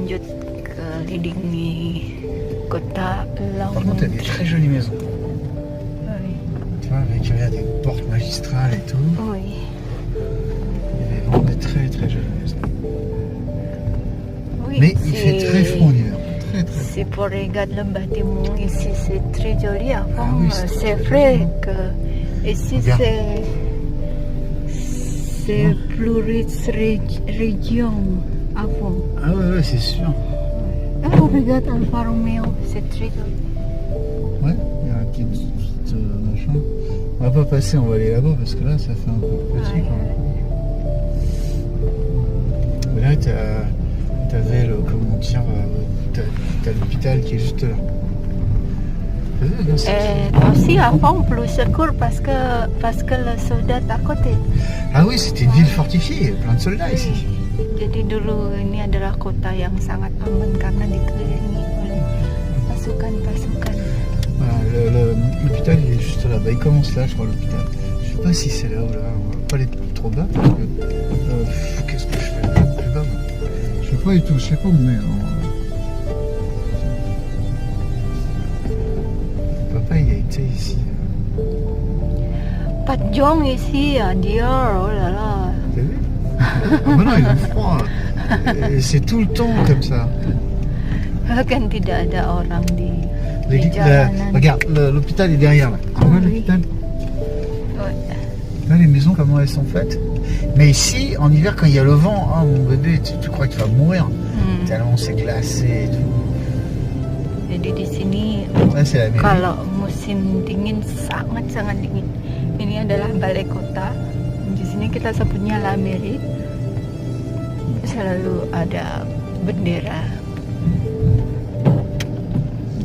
lanjut kelilingi kota Par contre, il y a des très jolies maisons. Oui. Tu vois, avec des portes magistrales et tout. Oui. Il y avait vraiment des très très jolies maisons. Oui, Mais il fait très froid en hiver. Très très froid. Si pour regarder Lembah Timung ici c'est très joli avant, Ah oui, c'est c'est très vrai joli. que ici Regarde. c'est plus riche région avant. Ah ouais, c'est sûr. Ah, regarde Alfa Romeo, c'est très joli. Ouais, il y a un petit machin. On va pas passer, on va aller là-bas parce que là ça fait un peu petit Ouais. quand même. Mais là t'avais le, comment dire, t'as l'hôpital qui est juste là. T'as vu, là, Aussi avant plus secours parce que le soldat à côté. Ah oui, c'était une ville fortifiée, plein de soldats ici. Jadi dulu ini adalah kota yang sangat aman karena dikelilingi oleh pasukan-pasukan. Voilà, l'hôpital il est juste là-bas, il commence là je crois l'hôpital. Je sais pas si c'est là ou là, on va pas aller trop bas parce que... qu'est-ce que je fais plus bas moi. Je sais pas du tout, je sais pas où on est. Papa il a été ici. Patjong ici, dia, oh là là. T'as vu? Ah bah non, ils ont froid. Et c'est tout le temps comme ça. Kan tidak ada orang di jalanan. Regarde, l'hôpital est derrière là. Tu vois oui. l'hôpital? Ouais. Là, les maisons, comment elles sont faites. Mais ici, en hiver, quand il y a le vent, ah mon bébé, tu crois qu'il va mourir. Tellement c'est glacé et tout. Jadi di sini Ça, c'est la mairie. kalau musim dingin sangat dingin. Ini adalah balai kota. Di sini kita sebutnya La Mairie. Selalu ada bendera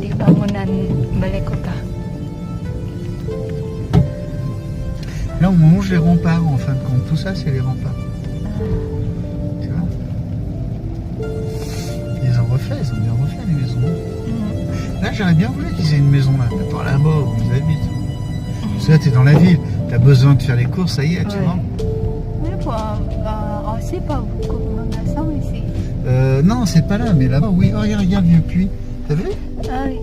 di bangunan balai kota. Là, on mange les remparts, en fin de compte. Tout ça, c'est les remparts. Tu vois? Ils ont bien refait les maisons. Là, j'aurais bien voulu qu'ils aient une maison là, par là-bas où ils habitent. Parce que là, t'es dans la ville, t'as besoin de faire les courses, ça y est, tu Ouais. vois. Ini aussi pas beaucoup mengasau ici. Non, c'est pas là, mais là-bas, oui. Oh, regarde le vieux puits. T'as vu? Ah, oui.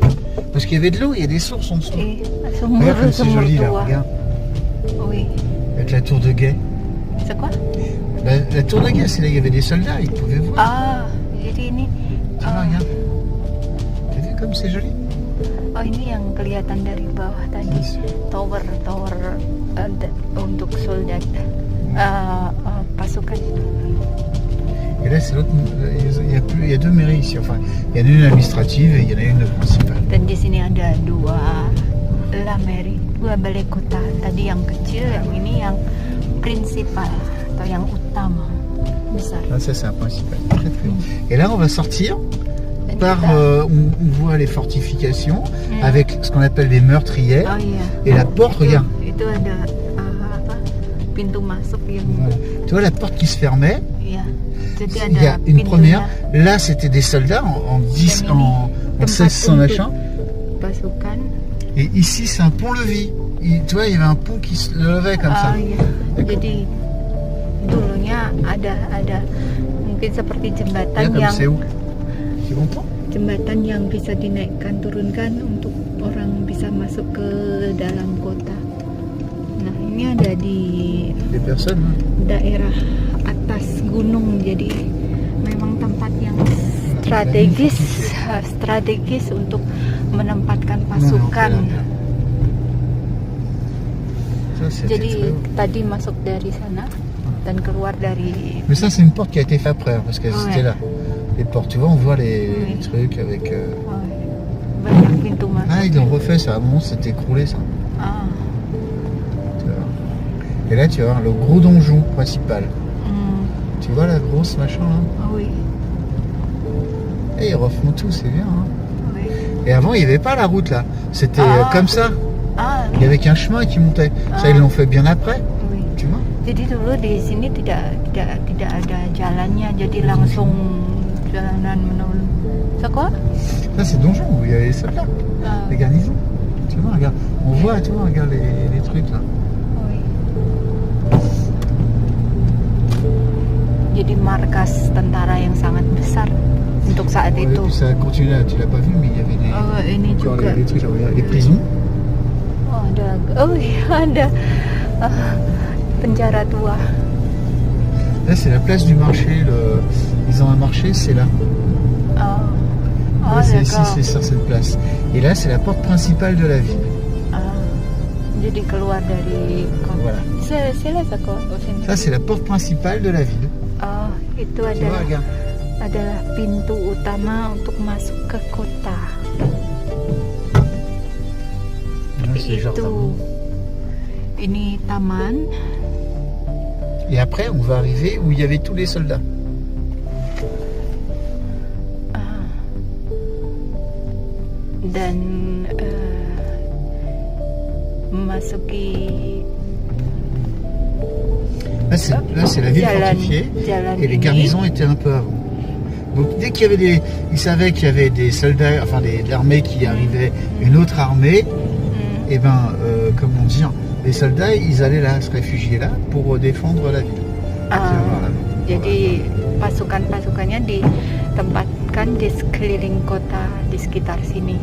Parce qu'il y avait de l'eau, il y a des sources en dessous. Sumur Regarde comme c'est joli là, tua. regarde. Oui. Avec la tour de guet. C'est quoi? La tour de guet, c'est là, il y avait des soldats, ils pouvaient voir. Ah, jadi ini. Tu vois, regarde. T'as vu comme c'est joli? Oh, ini yang kelihatan dari bawah tadi. Tower untuk soldat pasukan. Et là, c'est l'autre. Il y a deux mairies ici. Enfin, il y en a une administrative et il y en a une principale. Dan di sini ada dua La Mairie, dua balai kota. Tadi yang kecil, yang ini yang prinsipal atau yang utama besar. Là, ça, c'est un principal. Très, très bon. Et là, on va sortir. Dan Par, kita- on voit les fortifications avec ce qu'on appelle les meurtrières. Oh iya. Et la porte, regarde. Itu ada apa? Pintu masuk yang Voilà. Tu vois la porte qui se fermait. iya. Jadi Il y a ada une pintunya. première. Là, c'était des soldats en 10, Dan ini en tempat 1600 untuk machin. pasukan. Et ici, c'est un pont-levis. Tu vois, il y avait un pont qui se levait comme ça. Oh iya. Jadi dulunya ada mungkin seperti Regarde jembatan comme yang c'est haut. Tu comprends? jembatan yang bisa dinaikkan turunkan untuk orang bisa masuk ke dalam kota. Nah, ini ada di Les personnes. Hein. daerah atas gunung, jadi memang tempat yang strategis untuk menempatkan pasukan. Ça, c'était Jadi très haut. tadi masuk dari sana dan keluar dari. Mais ça, c'est une porte qui a été faite après, hein, parce qu'elles Ouais. étaient là. Les portes, tu vois, on voit les Oui. trucs avec. Oh, banyak pintu masuk. Ah, ils l'ont refait, ça. À un moment, c'était écroulé, ça. Ah, Tu vois. Et là, tu vas voir le gros donjon principal. Tu vois la grosse machin là? oui, Et ils refont tout, c'est bien. Hein. oui. Et avant, il n'y avait pas la route là. C'était Ah. comme ça. Ah, Il y avait qu'un chemin qui montait. Ça, ils l'ont fait bien après. oui. Tu vois? Jadi dulu di sini tidak ada jalannya, jadi langsung jalanan menuju sekolah. Ça, c'est le donjon où il y avait les soldats, Ah, les garnisons. Tu vois, regarde. On voit, tu vois, regarde les trucs là. oui. jadi markas tentara yang sangat besar untuk saat Ouais, itu. puis ça continue là, tu l'as pas vu, mais il y avait des, Oh, ini genre, juga. les trucs, genre, les prisons. Oh, ada penjara tua. Là, c'est la place du marché. Ils ont un marché, c'est là. Oh, Là, c'est ici, d'accord. c'est sur cette place. Et là, c'est la porte principale de la ville. Jadi keluar dari Voilà. Sila sa ko. Ça, c'est la porte principale de la ville. Oh, itu Tu vois, adalah regarde. pintu utama untuk masuk ke kota. Là, c'est le jardin. Ini taman. Et après, on va arriver où il y avait tous les soldats. Dan memasuki Là, c'est la ville fortifiée. jalan Et les ini. garnisons étaient un peu avant. Donc dès qu'il y avait ils savaient qu'il y avait des soldats, enfin de l'armée qui arrivait, une autre armée, et ben, comment dire, les soldats, ils allaient là, se réfugier là pour défendre la ville. Voilà. Jadi pasukan-pasukannya ditempatkan di sekeliling kota di sekitar sini.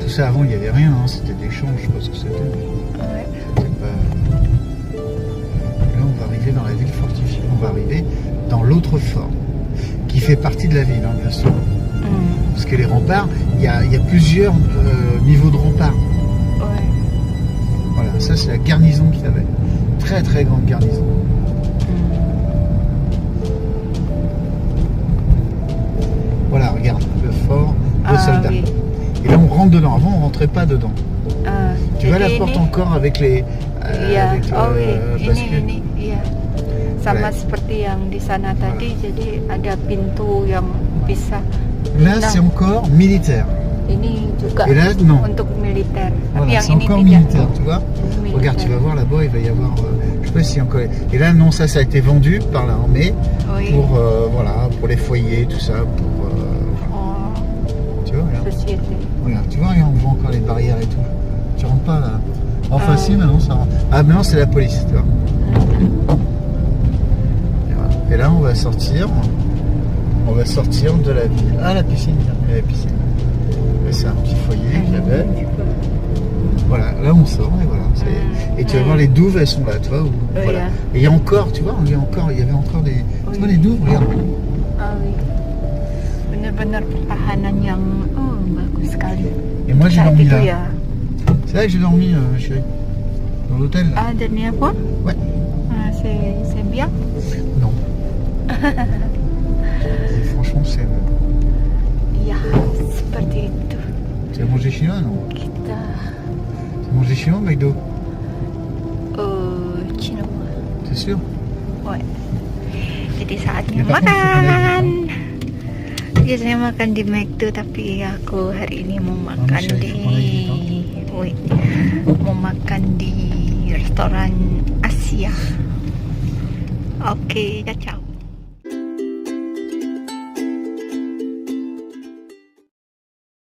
Tout ça avant, il n'y avait rien, hein, c'était des champs, je pense que c'était. C'était pas. Là, on va arriver dans la ville fortifiée. On va arriver dans l'autre fort, qui fait partie de la ville, hein, bien sûr. Parce que les remparts, il y a plusieurs niveaux de remparts. Ouais. Voilà, ça c'est la garnison qu'il y avait. Très très grande garnison. Voilà, regarde, le fort de soldats. Oui. Et là on rentre dedans. Avant on rentrait pas dedans. Tu vois la Jadi porte ini- encore avec les. Iya, avec, parce que- ini, iya. Sama Ouais. seperti yang di sana tadi, jadi ada pintu yang bisa. Là Nah. c'est encore militaire. Ini juga Et là non. untuk militer. Tapi Voilà, yang c'est ini encore tidak. militaire, tu vois. Militer. Regarde, tu vas voir là-bas, il va y avoir. Je sais pas s'il y a encore. Et là non, ça a été vendu par l'armée Oui. pour voilà, pour les foyers, tout ça, pour. Oh, Tu vois, regarde. société. Regarde, tu vois, regarde, on voit encore les barrières et tout. Tu rentres pas là. Enfin, Ah. si, maintenant ça rentre. Ah, maintenant c'est la police, tu vois. Et, voilà. Et là, on va sortir. On va sortir de la ville. Ah, la piscine, il y a la piscine. Là, c'est un petit foyer qu'il y avait. Voilà, là on sort et voilà. Et tu vas voir les douves, elles sont là, tu vois. Voilà. yeah. Et il y a encore, tu vois, il y avait encore des. Tu vois les douves, regarde. Ah, oui. Benar-benar pertahanan yang bagus sekali. Et moi j'ai Saat dormi itu là. ya. C'est là que j'ai dormi, chérie. Dans l'hôtel là. Ah, dan niya po? Ouais. C'est bien. Non. Et franchement, c'est. Ya, seperti itu. Tu as mangé chinois, non? Kita Tu as mangé chinois, McDo? Cina. T'es sûr? Ouais. Jadi saatnya Ya, tapi makan. Biasanya makan di McDo, tapi aku hari ini mau makan Manusia di Jepang wait, mau makan di restoran Asia. Oke, ciao.